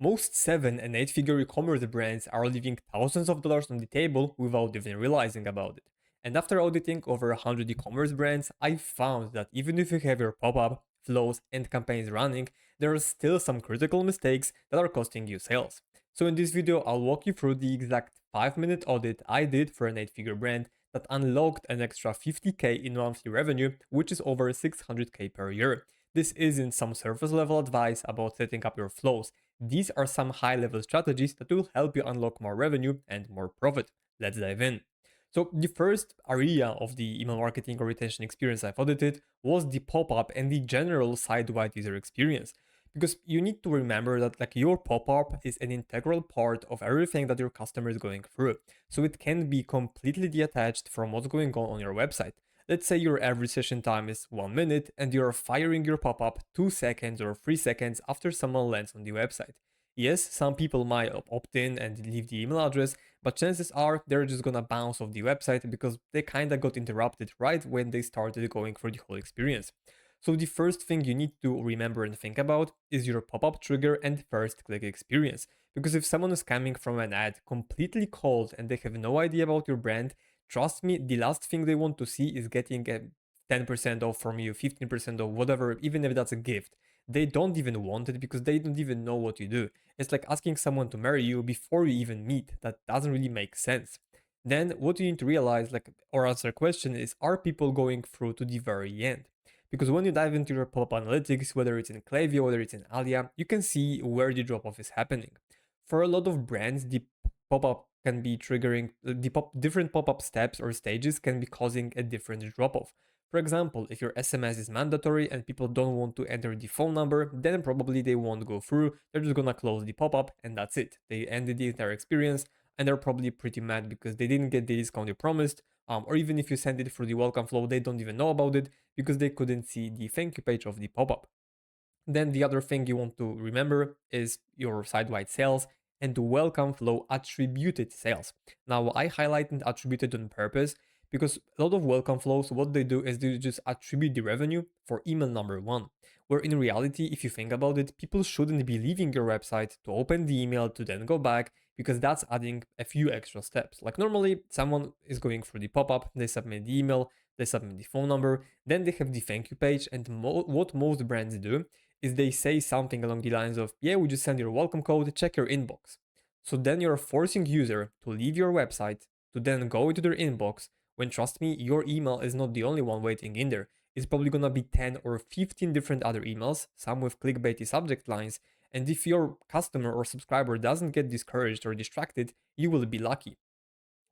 Most 7 and 8-figure e-commerce brands are leaving thousands of dollars on the table without even realizing about it. And after auditing over 100 e-commerce brands, I found that even if you have your pop-up, flows, and campaigns running, there are still some critical mistakes that are costing you sales. So in this video, I'll walk you through the exact 5-minute audit I did for an 8-figure brand that unlocked an extra 50k in monthly revenue, which is over 600k per year. This isn't some surface level advice about setting up your flows. These are some high level strategies that will help you unlock more revenue and more profit. Let's dive in. So, the first area of the email marketing or retention experience I've audited was the pop up and the general site wide user experience. Because you need to remember that your pop up is an integral part of everything that your customer is going through. So, it can be completely detached from what's going on your website. Let's say your average session time is 1 minute and you're firing your pop up 2 seconds or 3 seconds after someone lands on the website. Yes, some people might opt in and leave the email address, but chances are they're just gonna bounce off the website because they kinda got interrupted right when they started going through the whole experience. So the first thing you need to remember and think about is your pop-up trigger and first click experience. Because if someone is coming from an ad completely cold and they have no idea about your brand, trust me, the last thing they want to see is getting a 10% off from you, 15% off, whatever, even if that's a gift. They don't even want it because they don't even know what you do. It's like asking someone to marry you before you even meet. That doesn't really make sense. Then what you need to realize, or answer a question is, are people going through to the very end? Because when you dive into your pop-up analytics, whether it's in Klaviyo, whether it's in Alia, you can see where the drop-off is happening. For a lot of brands, the pop-up can be triggering, different pop-up steps or stages can be causing a different drop-off. For example, if your SMS is mandatory and people don't want to enter the phone number, then probably they won't go through. They're just gonna close the pop-up and that's it. They ended the entire experience and they're probably pretty mad because they didn't get the discount they promised. Or even if you send it through the welcome flow, they don't even know about it because they couldn't see the thank you page of the pop-up. Then the other thing you want to remember is your site-wide sales and the welcome flow attributed sales. Now I highlighted attributed on purpose because a lot of welcome flows, what they do is they just attribute the revenue for email number one. Where in reality, if you think about it, people shouldn't be leaving your website to open the email to then go back because that's adding a few extra steps. Like normally, someone is going through the pop up, they submit the email, they submit the phone number, then they have the thank you page. And what most brands do is they say something along the lines of, yeah, we just send your welcome code, check your inbox. So then you're forcing user to leave your website to then go into their inbox when, trust me, your email is not the only one waiting in there. It's probably gonna be 10 or 15 different other emails, some with clickbaity subject lines. And if your customer or subscriber doesn't get discouraged or distracted, you will be lucky.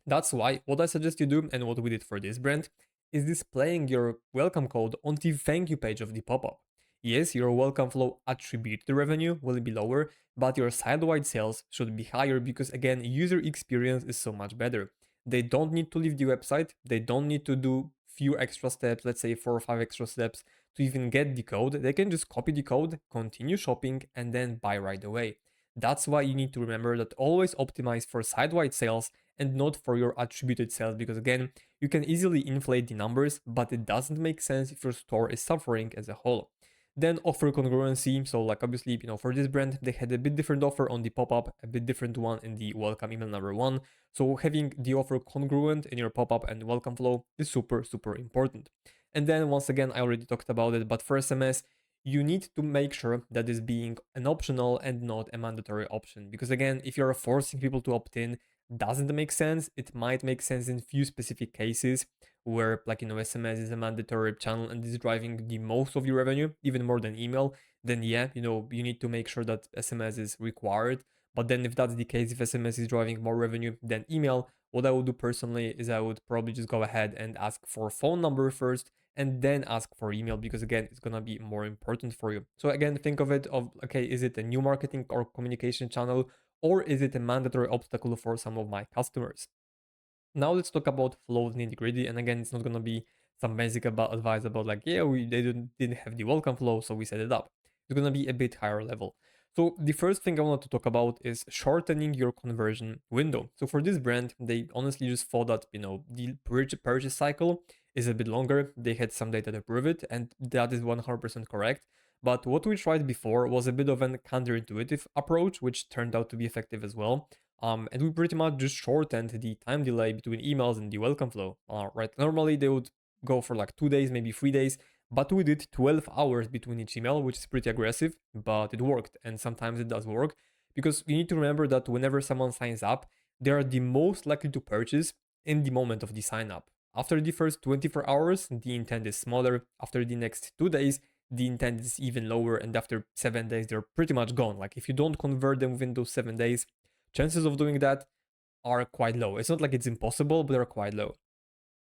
That's why what I suggest you do and what we did for this brand is displaying your welcome code on the thank you page of the pop-up. Yes, your welcome flow attribute the revenue will be lower, but your site-wide sales should be higher because again, user experience is so much better. They don't need to leave the website, they don't need to do few extra steps, let's say 4 or 5 extra steps to even get the code. They can just copy the code, continue shopping, and then buy right away. That's why you need to remember that always optimize for site-wide sales and not for your attributed sales because again, you can easily inflate the numbers, but it doesn't make sense if your store is suffering as a whole. Then offer congruency. So like obviously, for this brand, they had a bit different offer on the pop-up, a bit different one in the welcome email number one. So having the offer congruent in your pop-up and welcome flow is super, super important. And then once again, I already talked about it, but for SMS, you need to make sure that is being an optional and not a mandatory option. Because again, if you're forcing people to opt in, doesn't make sense. It might make sense in few specific cases where SMS is a mandatory channel and is driving the most of your revenue, even more than email. Then yeah, you need to make sure that SMS is required. But then if that's the case, if SMS is driving more revenue than email, what I would do personally is I would probably just go ahead and ask for a phone number first and then ask for email because again, it's gonna be more important for you. So again, think of it of, okay, is it a new marketing or communication channel, or is it a mandatory obstacle for some of my customers? Now let's talk about flows nitty gritty. And again, it's not gonna be some basic about advice about like, yeah, they didn't have the welcome flow, so we set it up. It's gonna be a bit higher level. So the first thing I want to talk about is shortening your conversion window. So for this brand, they honestly just thought that the purchase cycle is a bit longer. They had some data to prove it, and that is 100% correct. But what we tried before was a bit of an counterintuitive approach, which turned out to be effective as well. And we pretty much just shortened the time delay between emails and the welcome flow. Right, normally they would go for like 2 days, maybe 3 days, but we did 12 hours between each email, which is pretty aggressive, but it worked. And sometimes it does work because you need to remember that whenever someone signs up, they are the most likely to purchase in the moment of the sign up. After the first 24 hours, the intent is smaller. After the next 2 days, the intent is even lower. And after 7 days, they're pretty much gone. Like if you don't convert them within those 7 days, chances of doing that are quite low. It's not like it's impossible, but they're quite low.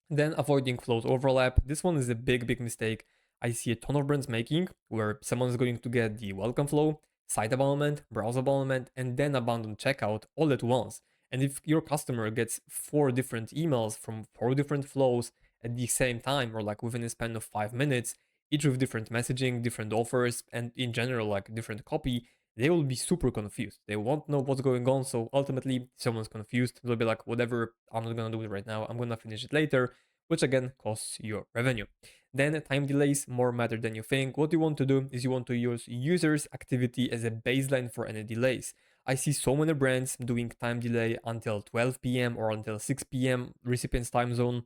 Then avoiding flows overlap. This one is a big mistake I see a ton of brands making, where someone's going to get the welcome flow, site abandonment, browse abandonment, and then abandon checkout all at once. And if your customer gets 4 different emails from 4 different flows at the same time, or like within a span of 5 minutes, each with different messaging, different offers, and in general, like different copy, they will be super confused. They won't know what's going on. So ultimately, someone's confused. They'll be like, whatever, I'm not gonna do it right now. I'm gonna finish it later, which again costs your revenue. Then time delays more matter than you think. What you want to do is you want to use users' activity as a baseline for any delays. I see so many brands doing time delay until 12 p.m. or until 6 p.m. recipient's time zone,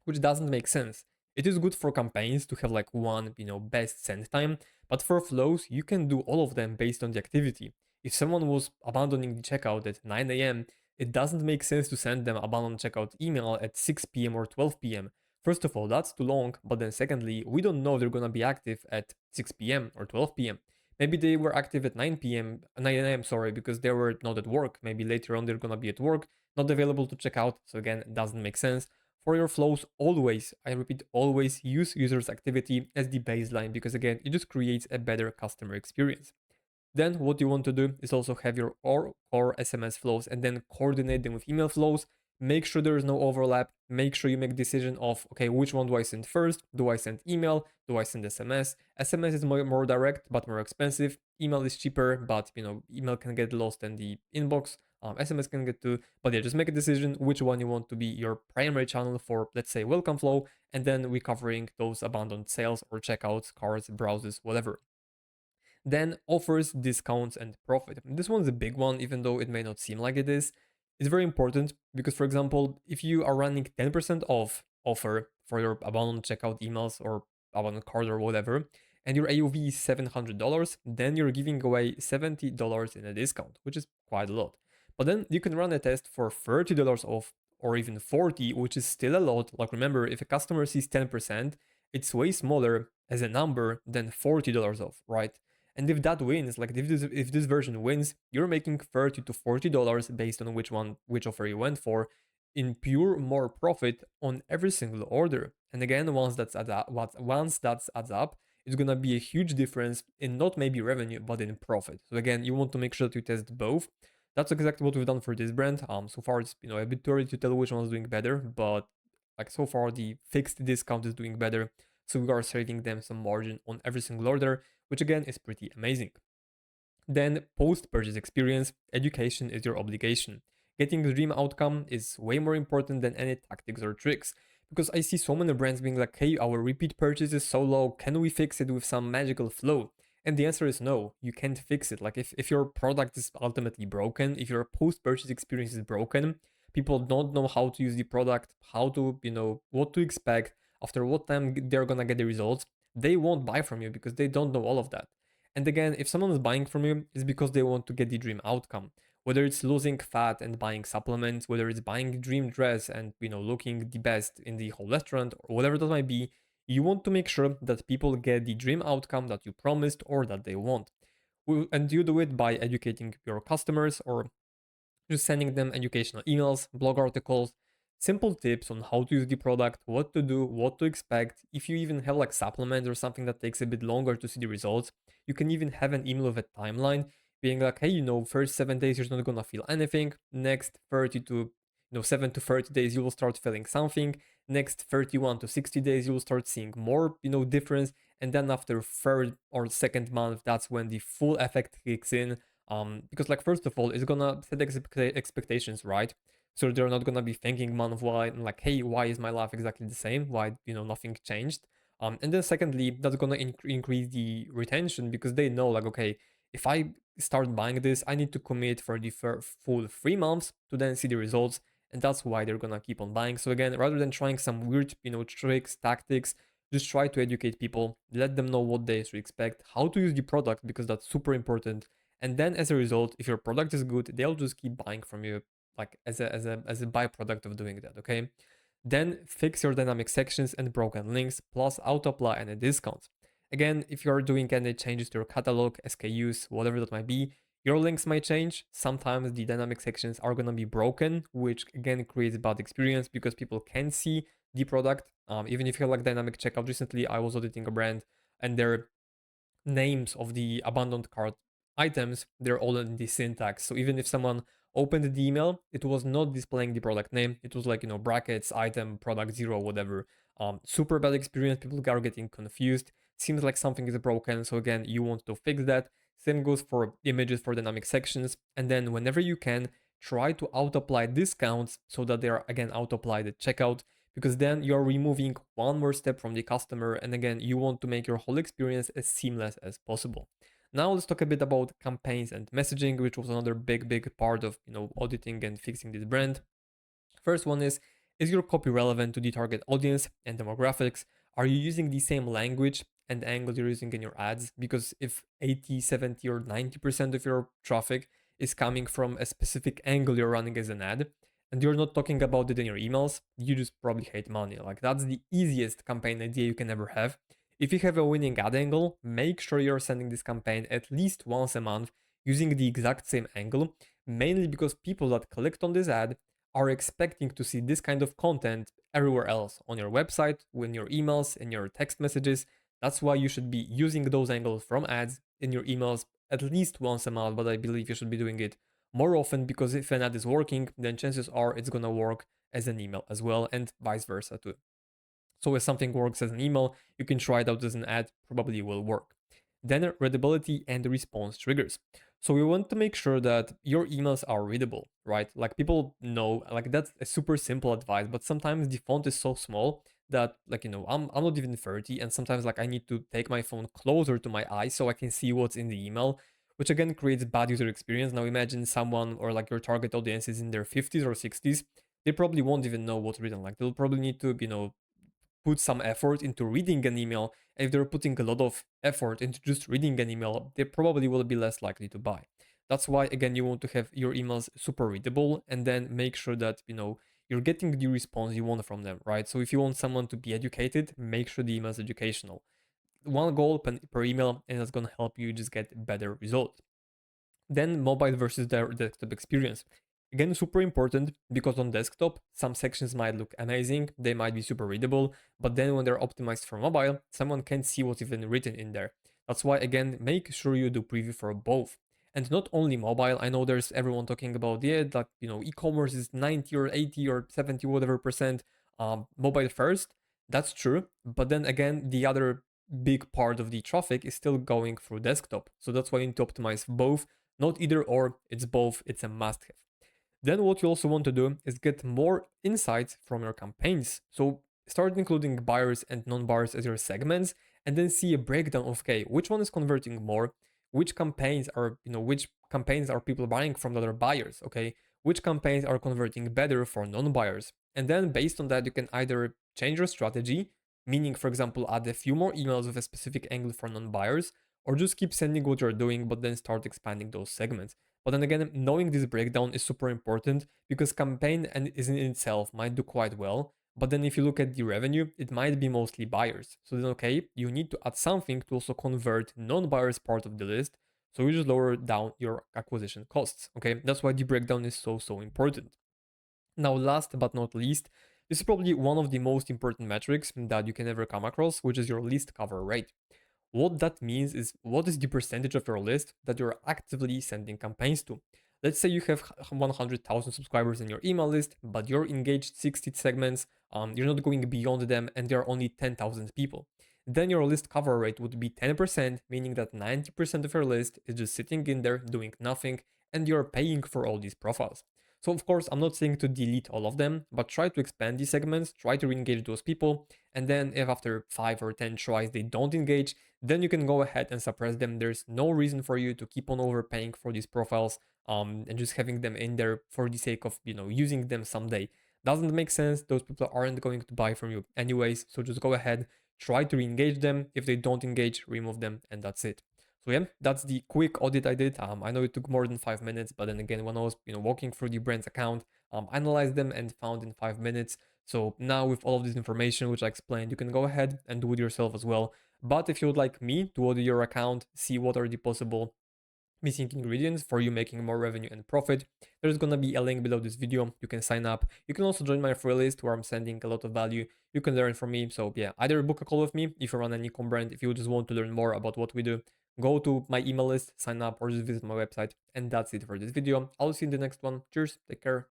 which doesn't make sense. It is good for campaigns to have like one, best send time, but for flows, you can do all of them based on the activity. If someone was abandoning the checkout at 9 a.m., it doesn't make sense to send them abandon checkout email at 6 p.m. or 12 p.m. First of all, that's too long, but then secondly, we don't know they're gonna be active at 6 p.m. or 12 p.m. Maybe they were active at 9 p.m., 9 a.m., sorry, because they were not at work. Maybe later on they're gonna be at work, not available to check out. So again, it doesn't make sense. For your flows, always, I repeat, always use users' activity as the baseline because again, it just creates a better customer experience. Then what you want to do is also have your core SMS flows and then coordinate them with email flows. Make sure there is no overlap. Make sure you make decision of, okay, which one do I send first? Do I send email? Do I send SMS? SMS is more direct but more expensive. Email is cheaper, but email can get lost in the inbox. SMS can get to, but yeah, just make a decision which one you want to be your primary channel for, let's say, welcome flow, and then we covering those abandoned sales or checkouts, cards, browses, whatever. Then offers, discounts, and profit. This one's a big one, even though it may not seem like it is. It's very important because, for example, if you are running 10% off offer for your abandoned checkout emails or abandoned card or whatever, and your AOV is $700, then you're giving away $70 in a discount, which is quite a lot. But then you can run a test for $30 off or even 40, which is still a lot. Like remember, if a customer sees 10%, it's way smaller as a number than $40 off, right? And if that wins, like if this version wins, you're making $30 to $40 based on which offer you went for, in pure more profit on every single order. And again, once that adds up, it's gonna be a huge difference in not maybe revenue, but in profit. So again, you want to make sure that you test both. That's exactly what we've done for this brand. So far it's a bit too early to tell which one's doing better, but like so far the fixed discount is doing better. So we are saving them some margin on every single order, which again is pretty amazing. Then post-purchase experience, education is your obligation. Getting the dream outcome is way more important than any tactics or tricks. Because I see so many brands being like, hey, our repeat purchase is so low, can we fix it with some magical flow? And the answer is no, you can't fix it. Like if your product is ultimately broken, if your post-purchase experience is broken, people don't know how to use the product, how to, what to expect, after what time they're gonna get the results, they won't buy from you because they don't know all of that. And again, if someone is buying from you, it's because they want to get the dream outcome. Whether it's losing fat and buying supplements, whether it's buying a dream dress and looking the best in the whole restaurant, or whatever that might be, you want to make sure that people get the dream outcome that you promised or that they want. And you do it by educating your customers or just sending them educational emails, blog articles, simple tips on how to use the product, what to do, what to expect. If you even have like supplements or something that takes a bit longer to see the results, you can even have an email with a timeline being like, hey, first 7 days you're not gonna feel anything. Next 30 to 7 to 30 days you will start feeling something. Next 31 to 60 days you will start seeing more, difference. And then after third or second month, that's when the full effect kicks in. Because like first of all, it's gonna set expectations, right? So they're not gonna be thinking month wide and like, hey, why is my life exactly the same? Why nothing changed? And then secondly, that's gonna increase the retention because they know like, okay, if I start buying this, I need to commit for the full 3 months to then see the results, and that's why they're gonna keep on buying. So again, rather than trying some weird, tricks, tactics, just try to educate people, let them know what they should expect, how to use the product because that's super important. And then as a result, if your product is good, they'll just keep buying from you like as a byproduct of doing that, okay? Then fix your dynamic sections and broken links, plus auto apply any discounts. Again, if you're doing any changes to your catalog, SKUs, whatever that might be, your links might change. Sometimes the dynamic sections are gonna be broken, which again creates bad experience because people can see the product. Even if you have like dynamic checkout, recently I was auditing a brand and their names of the abandoned cart items, they're all in the syntax. So even if someone opened the email, it was not displaying the product name. It was like, brackets, item, product zero, whatever. Super bad experience. People are getting confused. Seems like something is broken. So again, you want to fix that. Same goes for images for dynamic sections. And then whenever you can, try to auto-apply discounts so that they are again auto-applied at checkout, because then you're removing one more step from the customer, and again you want to make your whole experience as seamless as possible. Now let's talk a bit about campaigns and messaging, which was another big part of auditing and fixing this brand. First one is your copy relevant to the target audience and demographics? Are you using the same language and angle you're using in your ads? Because if 80, 70, or 90% of your traffic is coming from a specific angle you're running as an ad, and you're not talking about it in your emails, you just probably hate money. Like, that's the easiest campaign idea you can ever have. If you have a winning ad angle, make sure you're sending this campaign at least once a month using the exact same angle, mainly because people that clicked on this ad are expecting to see this kind of content everywhere else on your website, in your emails, in your text messages. That's why you should be using those angles from ads in your emails at least once a month, but I believe you should be doing it more often, because if an ad is working, then chances are it's gonna work as an email as well, and vice versa too. So if something works as an email, you can try it out as an ad, probably will work. Then readability and response triggers. So we want to make sure that your emails are readable, right? Like, people know, like, that's a super simple advice, but sometimes the font is so small that, like, I'm not even 30, and sometimes like I need to take my phone closer to my eyes so I can see what's in the email, which again creates bad user experience. Now imagine someone, or like your target audience is in their 50s or 60s, they probably won't even know what's written. Like, they'll probably need to, put some effort into reading an email. And if they're putting a lot of effort into just reading an email, they probably will be less likely to buy. That's why, again, you want to have your emails super readable, and then make sure that, you're getting the response you want from them, right? So if you want someone to be educated, make sure the email is educational. One goal per email, and that's going to help you just get better results. Then mobile versus the desktop experience. Again, super important, because on desktop, some sections might look amazing, they might be super readable, but then when they're optimized for mobile, someone can't see what's even written in there. That's why, again, make sure you do preview for both. And not only mobile. I know there's everyone talking about, yeah, that, e-commerce is 90 or 80 or 70, whatever percent mobile first. That's true. But then again, the other big part of the traffic is still going through desktop. So that's why you need to optimize both. Not either or, it's both, it's a must have. Then what you also want to do is get more insights from your campaigns. So start including buyers and non-buyers as your segments, and then see a breakdown of, okay, which one is converting more, which campaigns are, which campaigns are people buying from other buyers, okay? Which campaigns are converting better for non-buyers. And then based on that, you can either change your strategy, meaning, for example, add a few more emails with a specific angle for non-buyers, or just keep sending what you're doing, but then start expanding those segments. But then again, knowing this breakdown is super important, because campaign and is in itself might do quite well, but then if you look at the revenue, it might be mostly buyers. So then, okay, you need to add something to also convert non-buyers part of the list. So you just lower down your acquisition costs. Okay, that's why the breakdown is so important. Now, last but not least, this is probably one of the most important metrics that you can ever come across, which is your list cover rate. What that means is, what is the percentage of your list that you're actively sending campaigns to? Let's say you have 100,000 subscribers in your email list, but you're engaged 60 segments, you're not going beyond them, and there are only 10,000 people. Then your list cover rate would be 10%, meaning that 90% of your list is just sitting in there doing nothing, and you're paying for all these profiles. So of course, I'm not saying to delete all of them, but try to expand these segments, try to re-engage those people. And then if after 5 or 10 tries they don't engage, then you can go ahead and suppress them. There's no reason for you to keep on overpaying for these profiles and just having them in there for the sake of, using them someday. Doesn't make sense. Those people aren't going to buy from you anyways. So just go ahead, try to re-engage them. If they don't engage, remove them, and that's it. So yeah, that's the quick audit I did. I know it took more than 5 minutes, but then again, when I was walking through the brand's account, analyzed them and found in 5 minutes. So now with all of this information which I explained, you can go ahead and do it yourself as well. But if you would like me to audit your account, see what are the possible missing ingredients for you making more revenue and profit, there's gonna be a link below this video. You can sign up. You can also join my free list where I'm sending a lot of value. You can learn from me. So yeah, either book a call with me if you run an e-com brand, if you just want to learn more about what we do, go to my email list, sign up, or just visit my website. And that's it for this video. I'll see you in the next one. Cheers, take care.